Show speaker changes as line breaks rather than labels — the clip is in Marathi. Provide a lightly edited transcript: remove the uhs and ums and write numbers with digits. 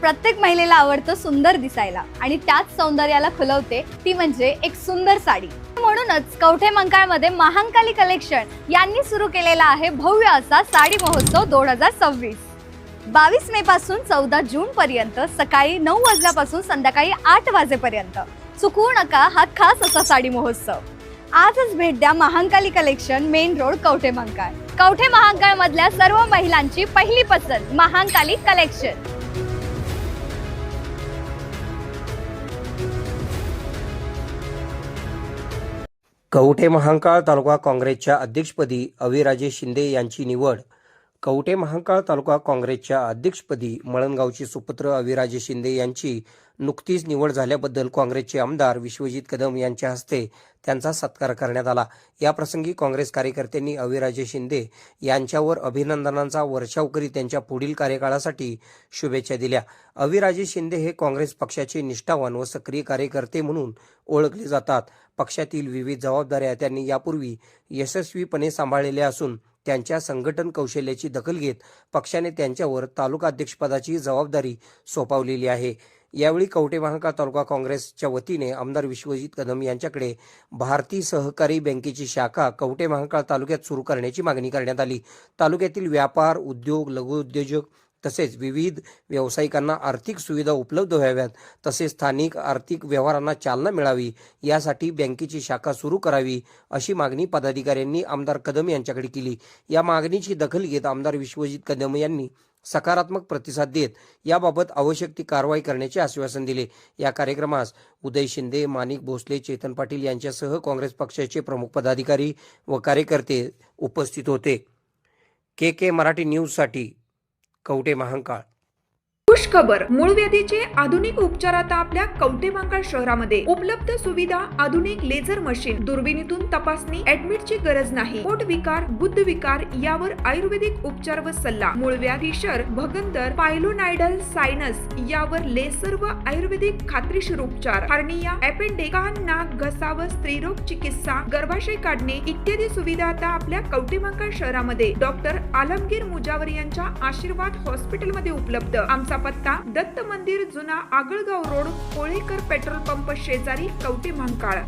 प्रत्येक महिलेला आवडतं सुंदर दिसायला आणि त्याच सौंदर्याला खुलवते ती म्हणजे एक सुंदर साडी। म्हणूनच कवठे मंकाळमध्ये महांकाली कलेक्शन यांनी सुरू केलेला आहे भव्य असा साडी महोत्सव 2026। 22 मे पासून 14 जून पर्यंत सकाळी 9 वाजल्यापासून संध्याकाळी 8 वाजेपर्यंत चुकवू नका हा खास असा साडी महोत्सव। आजच भेट द्या Mahankali collection, main road, Kavathe मंकाळ। Kavathe Mahankal मधल्या सर्व महिलांची पहिली पसंत महांकाली कलेक्शन।
कवठे महांकाळ तालुका काँग्रेसच्या अध्यक्षपदी अविराजे शिंदे यांची निवड। कवठे महांकाळ तालुका काँग्रेसच्या अध्यक्षपदी मळणगावचे सुपुत्र अविराजे शिंदे यांची नुकतीच निवड झाल्याबद्दल काँग्रेसचे आमदार विश्वजित कदम यांच्या हस्ते त्यांचा सत्कार करण्यात आला। या प्रसंगी काँग्रेस कार्यकर्त्यांनी अविराजे शिंदे यांच्यावर अभिनंदनांचा वर्षाव करीत त्यांच्या पुढील कार्यकाळासाठी शुभेच्छा दिल्या। अविराजे शिंदे हे काँग्रेस पक्षाचे निष्ठावान व सक्रिय कार्यकर्ते म्हणून ओळखले जातात। पक्षातील विविध जबाबदाऱ्या त्यांनी यापूर्वी यशस्वीपणे सांभाळलेल्या असून त्यांच्या संघटन कौशल्याची दखल घेत पक्षाने त्यांच्यावर तालुका अध्यक्षपदाची जबाबदारी सोपवलेली आहे। यावेळी कवठे महांकाळ तालुका काँग्रेसच्या वतीने आमदार विश्वजित कदम यांच्याकडे भारतीय सहकारी बँकेची शाखा कवठे महांकाळ तालुक्यात सुरू करण्याची मागणी करण्यात आली। तालुक्यातील व्यापार, उद्योग, लघुउद्योजक तसेच विविध व्यावसायिकांना आर्थिक सुविधा उपलब्ध व्हाव्यात, तसेच स्थानिक आर्थिक व्यवहारांना चालना मिळावी यासाठी बँकेची शाखा सुरू करावी अशी मागणी पदाधिकाऱ्यांनी आमदार कदम यांच्याकडे केली। या मागणीची दखल घेत आमदार विश्वजित कदम यांनी सकारात्मक प्रतिसाद देत याबाबत आवश्यक ती कारवाई करण्याचे आश्वासन दिले। या कार्यक्रमास उदय शिंदे, माणिक भोसले, चेतन पाटील यांच्यासह काँग्रेस पक्षाचे प्रमुख पदाधिकारी व कार्यकर्ते उपस्थित होते। के मराठी न्यूजसाठी कवठे महांकाळ।
खुश खबर, मूळव्याधीचे आधुनिक उपचार आता आपल्या कवठे महांकाळ शहरामध्ये उपलब्ध सुविधा, आधुनिक लेझर मशीन, दुर्बिणीतून तपासणी, ऍडमिटची गरज नाही। पोट विकार, बुद्ध विकार यावर आयुर्वेदिक उपचार व सल्ला, मूळव्याधी, शर, भगंदर, पायलोनायडल, सायनस यावर लेसर व आयुर्वेदिक खात्रीशीर उपचार, हर्निया, अपेंडिक्स, कान, नाक, घसा व स्त्रीरोग चिकित्सा, गर्भाशय काढणे इत्यादी सुविधा आता आपल्या कवठे महांकाळ शहरामध्ये डॉक्टर आलमगीर मुजावर यांच्या आशीर्वाद हॉस्पिटल मध्ये उपलब्ध। आमचा पत्ता दत्त मंदिर, जुना Agalgaon road, Kolekar petrol pump शेजारी, कवठे महांकाळ।